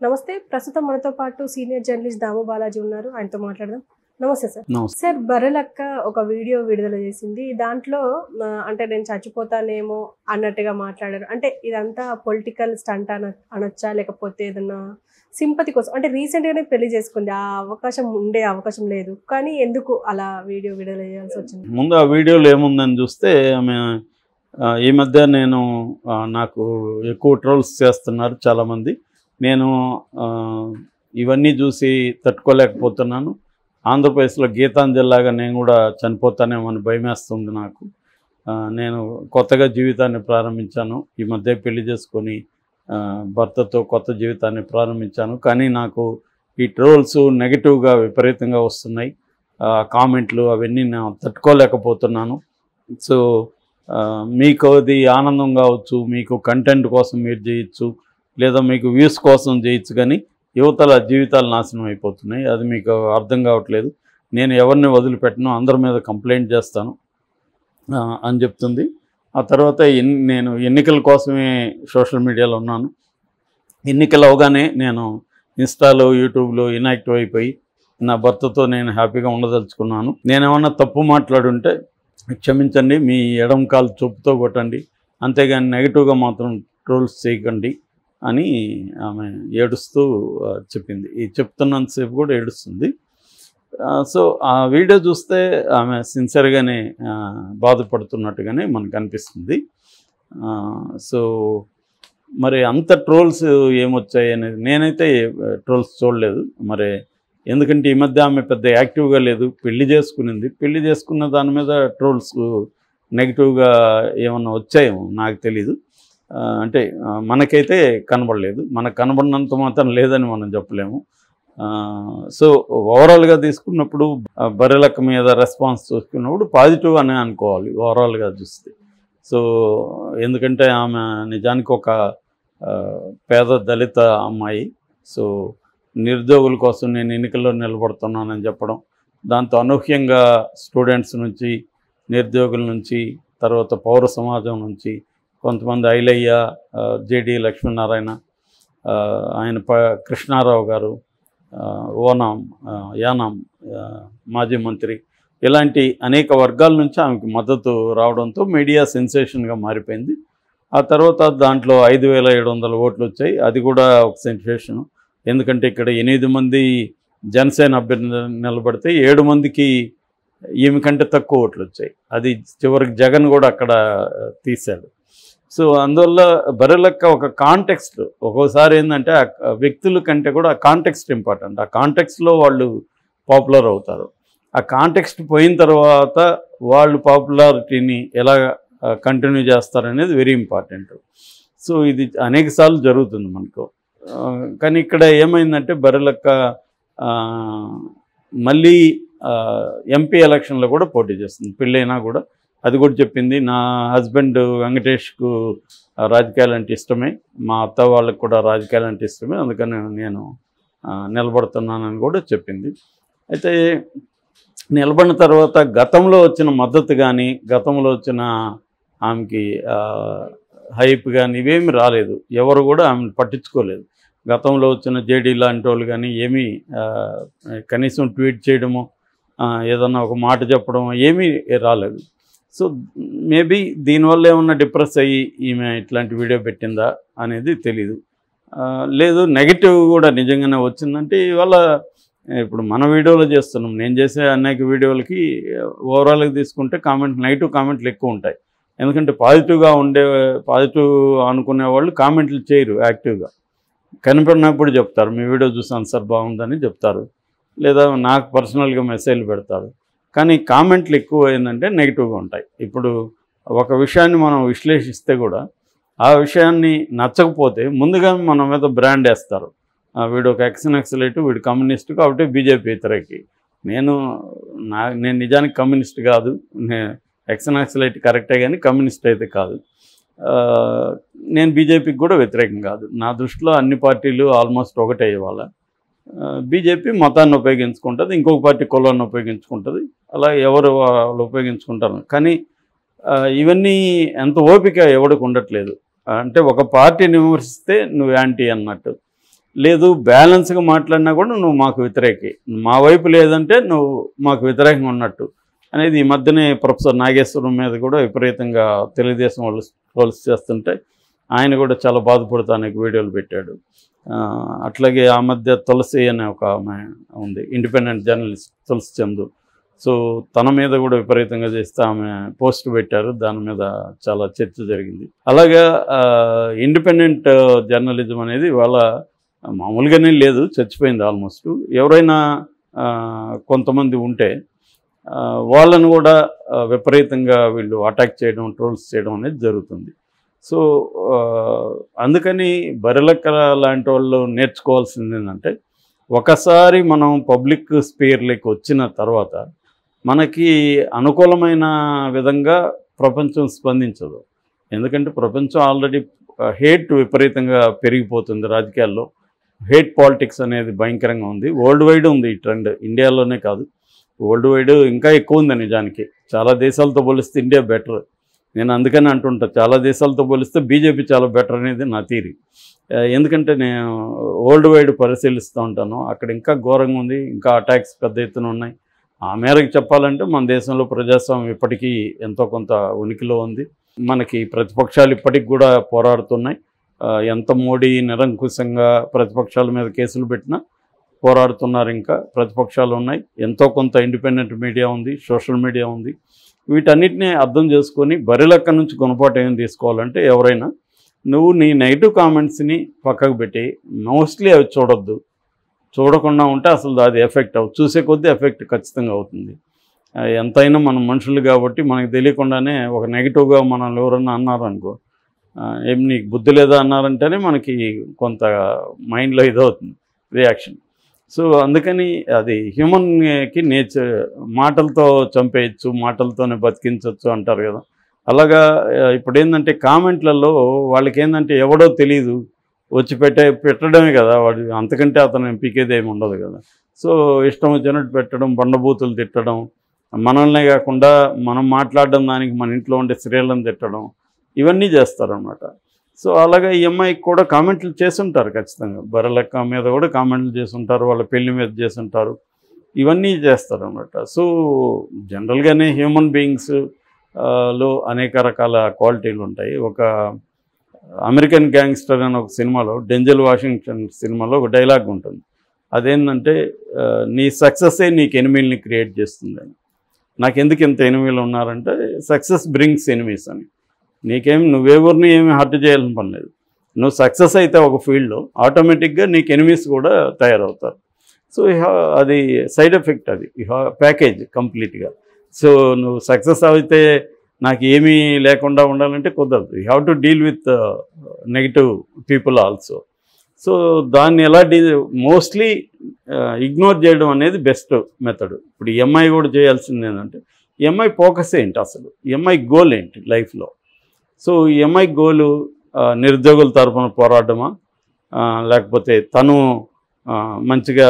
నమస్తే. ప్రస్తుతం మనతో పాటు సీనియర్ జర్నలిస్ట్ దాము బాలాజీ ఉన్నారు. ఆయనతో మాట్లాడదాం. నమస్తే సార్. నమస్తే. సార్, బర్రెలక్క ఒక వీడియో విడుదల చేసింది. దాంట్లో అంటే నేను చచ్చిపోతానేమో అన్నట్టుగా మాట్లాడారు. అంటే ఇదంతా పొలిటికల్ స్టంట్ అనొచ్చా, లేకపోతే ఏదన్నా సింపతి కోసం? అంటే రీసెంట్గానే పెళ్లి చేసుకుంది, ఆ అవకాశం ఉండే అవకాశం లేదు, కానీ ఎందుకు అలా వీడియో విడుదల చేయాల్సి వచ్చింది? ముందు ఆ వీడియోలో ఏముందని చూస్తే ఆమె ఈ మధ్య నాకు ఎక్కువ ట్రోల్స్ చేస్తున్నారు చాలామంది. నేను ఇవన్నీ చూసి తట్టుకోలేకపోతున్నాను. ఆంధ్రప్రదేశ్లో గీతాంజలిలాగా నేను కూడా చనిపోతానేమో అని భయమేస్తుంది నాకు. నేను కొత్తగా జీవితాన్ని ప్రారంభించాను. ఈ మధ్య పెళ్లి చేసుకొని భర్తతో కొత్త జీవితాన్ని ప్రారంభించాను. కానీ నాకు ఈ ట్రోల్స్ నెగిటివ్గా విపరీతంగా వస్తున్నాయి. కామెంట్లు అవన్నీ నేను తట్టుకోలేకపోతున్నాను. సో మీకు అది ఆనందం కావచ్చు, మీకు కంటెంట్ కోసం మీరు చేయొచ్చు, లేదా మీకు వ్యూస్ కోసం చేయొచ్చు, కానీ యువతల జీవితాలు నాశనం అయిపోతున్నాయి. అది మీకు అర్థం కావట్లేదు. నేను ఎవరిని వదిలిపెట్టను, అందరి మీద కంప్లైంట్ చేస్తాను అని చెప్తుంది. ఆ తర్వాత నేను ఎన్నికల కోసమే సోషల్ మీడియాలో ఉన్నాను. ఎన్నికలు అవగానే నేను ఇన్స్టాలో యూట్యూబ్లో ఇన్యాక్టివ్ అయిపోయి నా భర్తతో నేను హ్యాపీగా ఉండదలుచుకున్నాను. నేనేమన్నా తప్పు మాట్లాడుంటే క్షమించండి, మీ ఎడమ కాలు చూపుతో కొట్టండి, అంతేగాని నెగిటివ్గా మాత్రం ట్రోల్స్ చేయకండి అని ఆమె ఏడుస్తూ చెప్పింది. ఈ చెప్తున్నంతసేపు కూడా ఏడుస్తుంది. సో ఆ వీడియో చూస్తే ఆమె సిన్సియర్గానే బాధపడుతున్నట్టుగానే మనకు అనిపిస్తుంది. సో మరి అంత ట్రోల్స్ ఏమొచ్చాయి అనేది నేనైతే ట్రోల్స్ చూడలేదు. మరి ఎందుకంటే ఈ మధ్య ఆమె పెద్ద యాక్టివ్గా లేదు, పెళ్లి చేసుకునింది. పెళ్లి చేసుకున్న దాని మీద ట్రోల్స్ నెగిటివ్గా ఏమన్నా వచ్చాయేమో నాకు తెలీదు. అంటే మనకైతే కనబడలేదు. మనకు కనబడినంత మాత్రం లేదని మనం చెప్పలేము. సో ఓవరాల్గా తీసుకున్నప్పుడు బర్రెలక్క మీద రెస్పాన్స్ చూసుకున్నప్పుడు పాజిటివ్ అనే అనుకోవాలి ఓవరాల్గా చూస్తే. సో ఎందుకంటే ఆమె నిజానికి ఒక పేద దళిత అమ్మాయి. సో నిరుద్యోగుల కోసం నేను ఎన్నికల్లో నిలబడుతున్నానని చెప్పడం, దాంతో అనూహ్యంగా స్టూడెంట్స్ నుంచి, నిరుద్యోగుల నుంచి, తర్వాత పౌర సమాజం నుంచి కొంతమంది ఐలయ్య, జేడి లక్ష్మీనారాయణ, ఆయన కృష్ణారావు గారు, యానాం మాజీ మంత్రి, ఇలాంటి అనేక వర్గాల నుంచి ఆమెకు మద్దతు రావడంతో మీడియా సెన్సేషన్గా మారిపోయింది. ఆ తర్వాత దాంట్లో 5,700 ఓట్లు వచ్చాయి. అది కూడా ఒక సెన్సేషను. ఎందుకంటే ఇక్కడ 8 మంది జనసేన అభ్యర్థి నిలబడితే 7 మందికి ఈమె కంటే తక్కువ ఓట్లు వచ్చాయి. అది చివరికి జగన్ కూడా అక్కడ తీశాడు. సో అందువల్ల బర్రెలక్క ఒక కాంటెక్స్ట్, ఒక్కోసారి ఏంటంటే ఆ వ్యక్తుల కంటే కూడా ఆ కాంటెక్స్ట్ ఇంపార్టెంట్. ఆ కాంటెక్స్ట్లో వాళ్ళు పాపులర్ అవుతారు. ఆ కాంటెక్స్ట్ పోయిన తర్వాత వాళ్ళు పాపులారిటీని ఎలా కంటిన్యూ చేస్తారనేది వెరీ ఇంపార్టెంట్. సో ఇది అనేకసార్లు జరుగుతుంది మనకు. కానీ ఇక్కడ ఏమైందంటే బర్రెలక్క మళ్ళీ ఎంపీ ఎలక్షన్లో కూడా పోటీ చేస్తుంది. పెళ్ళైనా కూడా అది కూడా చెప్పింది. నా హస్బెండ్ వెంకటేష్కు రాజకీయాలు అంటే ఇష్టమే, మా అత్త వాళ్ళకు కూడా రాజకీయాలు అంటే ఇష్టమే, అందుకని నేను నిలబడుతున్నానని కూడా చెప్పింది. అయితే నిలబడిన తర్వాత గతంలో వచ్చిన మద్దతు కానీ, గతంలో వచ్చిన ఆమెకి హైప్ కానీ ఇవేమి రాలేదు. ఎవరు కూడా ఆమెను పట్టించుకోలేదు. గతంలో వచ్చిన జేడీ లాంటి వాళ్ళు కానీ ఏమీ కనీసం ట్వీట్ చేయడము, ఏదన్నా ఒక మాట చెప్పడం ఏమీ రాలేదు. సో మేబీ దీనివల్ల ఏమన్నా డిప్రెస్ అయ్యి ఈమె ఇట్లాంటి వీడియో పెట్టిందా అనేది తెలీదు. లేదు నెగిటివ్ కూడా నిజంగానే వచ్చిందంటే ఇవాళ ఇప్పుడు మన వీడియోలో చేస్తున్నాం, నేను చేసే అనేక వీడియోలకి ఓవరాల్గా తీసుకుంటే నెగిటివ్ కామెంట్లు ఎక్కువ ఉంటాయి. ఎందుకంటే పాజిటివ్ అనుకునే వాళ్ళు కామెంట్లు చేయరు యాక్టివ్గా. కనిపడినప్పుడు చెప్తారు, మీ వీడియో చూసాను సార్ బాగుందని చెప్తారు, లేదా నాకు పర్సనల్గా మెసేజ్లు పెడతారు. కానీ కామెంట్లు ఎక్కువ ఏంటంటే నెగిటివ్గా ఉంటాయి. ఇప్పుడు ఒక విషయాన్ని మనం విశ్లేషిస్తే కూడా ఆ విషయాన్ని నచ్చకపోతే ముందుగా మన మీద బ్రాండ్ వేస్తారు. వీడు ఒక ఎక్స్-నక్సలైట్, వీడు కమ్యూనిస్ట్ కాబట్టి బీజేపీ వ్యతిరేకి. నేను నిజానికి కమ్యూనిస్ట్ కాదు, ఎక్స్-నక్సలైట్ కరెక్టే కానీ కమ్యూనిస్ట్ అయితే కాదు. నేను బీజేపీకి కూడా వ్యతిరేకం కాదు. నా దృష్టిలో అన్ని పార్టీలు ఆల్మోస్ట్ ఒకటే. ఇవాళ బీజేపీ మతాన్ని ఉపయోగించుకుంటుంది, ఇంకొక పార్టీ కులాన్ని ఉపయోగించుకుంటుంది, అలా ఎవరు వాళ్ళు ఉపయోగించుకుంటారు. కానీ ఇవన్నీ ఎంత ఓపిక ఎవరికి ఉండట్లేదు. అంటే ఒక పార్టీని విమర్శిస్తే నువ్వు యాంటీ అన్నట్టు. లేదు బ్యాలెన్స్గా మాట్లాడినా కూడా నువ్వు మాకు వ్యతిరేకి, మా వైపు లేదంటే నువ్వు మాకు వ్యతిరేకంగా ఉన్నట్టు అనేది ఈ మధ్యనే ప్రొఫెసర్ నాగేశ్వరం మీద కూడా విపరీతంగా తెలుగుదేశం వాళ్ళు ట్రోల్స్ చేస్తుంటే ఆయన కూడా చాలా బాధపడుతూ అనేక వీడియోలు పెట్టాడు. అట్లాగే ఆ మధ్య తులసి అనే ఒక ఆమె ఉంది, ఇండిపెండెంట్ జర్నలిస్ట్ తులసి చందు. సో తన మీద కూడా విపరీతంగా చేస్తే ఆమె పోస్ట్ పెట్టారు, దాని మీద చాలా చర్చ జరిగింది. అలాగా ఇండిపెండెంట్ జర్నలిజం అనేది వాళ్ళ మామూలుగానే లేదు, చచ్చిపోయింది ఆల్మోస్ట్. ఎవరైనా కొంతమంది ఉంటే వాళ్ళను కూడా విపరీతంగా వీళ్ళు అటాక్ చేయడం, ట్రోల్స్ చేయడం అనేది జరుగుతుంది. సో అందుకని బరిలెక్క లాంటి వాళ్ళు నేర్చుకోవాల్సింది ఏంటంటే, ఒకసారి మనం పబ్లిక్ స్పేర్లోకి వచ్చిన తర్వాత మనకి అనుకూలమైన విధంగా ప్రపంచం స్పందించదు. ఎందుకంటే ప్రపంచం ఆల్రెడీ హేట్ విపరీతంగా పెరిగిపోతుంది, రాజకీయాల్లో హేట్ పాలిటిక్స్ అనేది భయంకరంగా ఉంది. వరల్డ్ వైడ్ ఉంది ఈ ట్రెండ్, ఇండియాలోనే కాదు, వరల్డ్ వైడ్ ఇంకా ఎక్కువ ఉంది. నిజానికి చాలా దేశాలతో పోలిస్తే ఇండియా బెటర్. నేను అందుకని అంటుంటా, చాలా దేశాలతో పోలిస్తే బీజేపీ చాలా బెటర్ అనేది నా థియరీ. ఎందుకంటే నేను వరల్డ్ వైడ్ పరిశీలిస్తూ ఉంటాను, అక్కడ ఇంకా ఘోరంగా ఉంది, ఇంకా అటాక్స్ పెద్ద ఎత్తున ఉన్నాయి. ఆ మేరకు చెప్పాలంటే మన దేశంలో ప్రజాస్వామ్యం ఇప్పటికీ ఎంతో కొంత ఉనికిలో ఉంది. మనకి ప్రతిపక్షాలు ఇప్పటికి కూడా పోరాడుతున్నాయి. ఎంత మోడీ నిరంకుశంగా ప్రతిపక్షాల మీద కేసులు పెట్టినా పోరాడుతున్నారు, ఇంకా ప్రతిపక్షాలు ఉన్నాయి. ఎంతో కొంత ఇండిపెండెంట్ మీడియా ఉంది, సోషల్ మీడియా ఉంది. వీటన్నిటినీ అర్థం చేసుకొని బరిలెక్క నుంచి గుణపాఠం ఏం తీసుకోవాలంటే, ఎవరైనా నువ్వు నీ నెగిటివ్ కామెంట్స్ని పక్కకు పెట్టి మోస్ట్లీ అవి చూడొద్దు. చూడకుండా ఉంటే అసలు అది ఎఫెక్ట్ చూసే కొద్దీ ఎఫెక్ట్ ఖచ్చితంగా అవుతుంది. ఎంతైనా మనం మనుషులు కాబట్టి మనకు తెలియకుండానే ఒక నెగిటివ్గా మనల్ని ఎవరన్నా అన్నారనుకో, ఏం నీకు బుద్ధి లేదా అన్నారంటేనే మనకి కొంత మైండ్లో ఇదవుతుంది రియాక్షన్. సో అందుకని అది హ్యూమన్కి నేచర్, మాటలతో చంపేయచ్చు, మాటలతోనే బతికించవచ్చు అంటారు కదా. అలాగా ఇప్పుడు ఏంటంటే కామెంట్లలో వాళ్ళకి ఏంటంటే ఎవడో తెలియదు వచ్చి పెట్టడమే కదా, వాడు అంతకంటే అతను పీకేది ఏమి ఉండదు కదా. సో ఇష్టం వచ్చినట్టు పెట్టడం, బండబూతులు తిట్టడం, మనల్నే కాకుండా మనం మాట్లాడడం దానికి మన ఇంట్లో ఉండే స్త్రీలను తిట్టడం, ఇవన్నీ చేస్తారన్నమాట. సో అలాగే ఈ అమ్మాయికి కూడా కామెంట్లు చేస్తుంటారు ఖచ్చితంగా, బరిలెక్క మీద కూడా కామెంట్లు చేస్తుంటారు, వాళ్ళ పెళ్లి మీద చేస్తుంటారు, ఇవన్నీ చేస్తారన్నమాట. సో జనరల్గానే హ్యూమన్ బీయింగ్స్ లో అనేక రకాల క్వాలిటీలు ఉంటాయి. ఒక అమెరికన్ గ్యాంగ్స్టర్ అనే ఒక సినిమాలో, డెంజల్ వాషింగ్టన్ సినిమాలో ఒక డైలాగ్ ఉంటుంది. అదేంటంటే, నీ సక్సెస్సే నీకు ఎనిమీలని క్రియేట్ చేస్తుందని. నాకెందుకు ఇంత ఎనిమీలు ఉన్నారంటే, సక్సెస్ బ్రింగ్స్ ఎనిమీస్ అని. నువ్వెవరిని ఏమి హర్ట్ చేయాలని పని లేదు. నువ్వు సక్సెస్ అయితే ఒక ఫీల్డ్లో ఆటోమేటిక్గా నీకు ఎనిమీస్ కూడా తయారవుతారు. సో అది సైడ్ ఎఫెక్ట్, అది ప్యాకేజ్ కంప్లీట్గా. సో నువ్వు సక్సెస్ అయితే నాకు ఏమీ లేకుండా ఉండాలంటే కుదరదు. You have to deal with negative people also. So దాన్ని ఎలా మోస్ట్లీ ఇగ్నోర్ చేయడం అనేది బెస్ట్ మెథడ్. ఇప్పుడు ఎంఐ కూడా చేయాల్సింది ఏంటంటే, ఎంఐ ఫోకస్ ఏంటి, అసలు ఎంఐ గోల్ ఏంటి లైఫ్లో. సో ఎంఐ గోలు నిరుద్యోగుల తరఫున పోరాడమా, లేకపోతే తను మంచిగా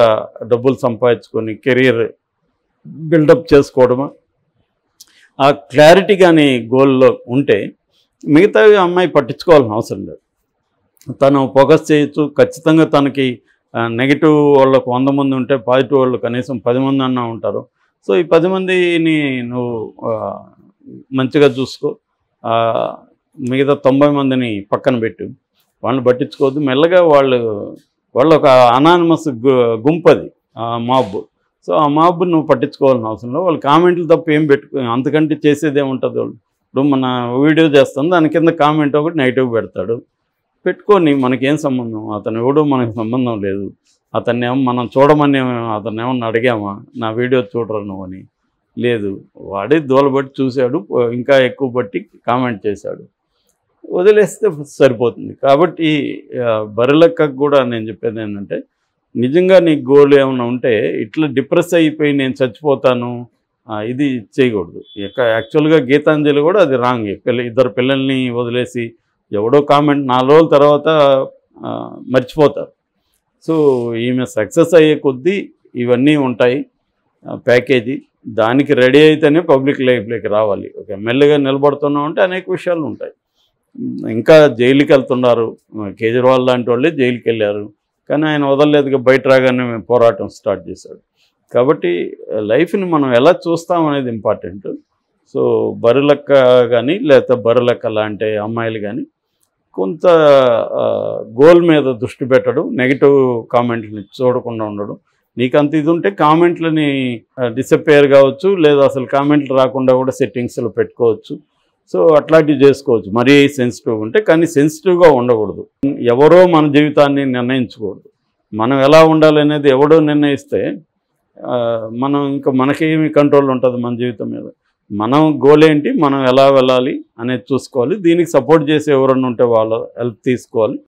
డబ్బులు సంపాదించుకొని కెరీర్ బిల్డప్ చేసుకోవడమా, ఆ క్లారిటీ కానీ గోల్లో ఉంటే మిగతావి అమ్మాయి పట్టించుకోవాల్సిన అవసరం లేదు. తను ఫోకస్ చేయొచ్చు. ఖచ్చితంగా తనకి నెగిటివ్ వాళ్ళకు 100 మంది ఉంటే పాజిటివ్ వాళ్ళు కనీసం 10 మంది అన్నా ఉంటారు. సో ఈ 10 మందిని నువ్వు మంచిగా చూసుకో, మిగతా 90 మందిని పక్కన పెట్టు, వాళ్ళని పట్టించుకోవద్దు. మెల్లగా వాళ్ళు ఒక అనానిమస్ గుంపది, మాబ్. సో ఆ మాబ్ నువ్వు పట్టించుకోవాల్సిన అవసరం లేదు. వాళ్ళు కామెంట్లు తప్ప ఏం అంతకంటే చేసేది ఏముంటుంది. వాళ్ళు ఇప్పుడు మన వీడియో చేస్తాం, దాని కింద కామెంట్ ఒకటి నెగిటివ్ పెడతాడు, పెట్టుకొని మనకేం సంబంధం, అతను ఎవడో మనకు సంబంధం లేదు. అతన్ని ఏమో మనం చూడమని అతన్ని ఏమన్నా అడిగామా, నా వీడియో చూడరు నువ్వు అని లేదు. వాడే దూలబట్టి చూశాడు, ఇంకా ఎక్కువ బట్టి కామెంట్ చేశాడు, వదిలేస్తే సరిపోతుంది. కాబట్టి బరిలెక్కకు కూడా నేను చెప్పేది ఏంటంటే, నిజంగా నీకు గోల్ ఏమైనా ఉంటే ఇట్లా డిప్రెస్ అయిపోయి నేను చచ్చిపోతాను ఇది చేయకూడదు. యాక్చువల్గా గీతాంజలి కూడా అది రాంగ్. ఇద్దరు పిల్లల్ని వదిలేసి ఎవడో కామెంట్ 4 రోజుల తర్వాత మర్చిపోతారు. సో ఈమె సక్సెస్ అయ్యే కొద్దీ ఇవన్నీ ఉంటాయి ప్యాకేజీ. దానికి రెడీ అయితేనే పబ్లిక్ లైఫ్లోకి రావాలి. ఒక ఎమ్మెల్యేగా నిలబడుతున్నాం అంటే అనేక విషయాలు ఉంటాయి. ఇంకా జైలుకి వెళ్తున్నారు, కేజ్రీవాల్ లాంటి వాళ్ళే జైలుకి వెళ్ళారు, కానీ ఆయన వదలలేదుగా, బయట రాగానే పోరాటం స్టార్ట్ చేశాడు. కాబట్టి లైఫ్ని మనం ఎలా చూస్తాం అనేది ఇంపార్టెంట్. సో బరులెక్క కానీ లేకపోతే బరులెక్క లాంటి అమ్మాయిలు కానీ కొంత గోల్ మీద దృష్టి పెట్టడం, నెగిటివ్ కామెంట్ని చూడకుండా ఉండడం. నీకు అంత ఇది ఉంటే కామెంట్లని డిసప్పేర్ కావచ్చు, లేదా అసలు కామెంట్లు రాకుండా కూడా సెట్టింగ్స్లో పెట్టుకోవచ్చు. సో అట్లాంటివి చేసుకోవచ్చు మరీ సెన్సిటివ్గా ఉంటే. కానీ సెన్సిటివ్గా ఉండకూడదు. ఎవరో మన జీవితాన్ని నిర్ణయించకూడదు. మనం ఎలా ఉండాలనేది ఎవడో నిర్ణయిస్తే మనం ఇంకా మనకేమి కంట్రోల్ ఉంటుంది మన జీవితం మీద. మనం గోల్ ఏంటి, మనం ఎలా వెళ్ళాలి అనేది చూసుకోవాలి. దీనికి సపోర్ట్ చేసే ఎవరన్నా ఉంటే వాళ్ళ హెల్ప్ తీసుకోవాలి.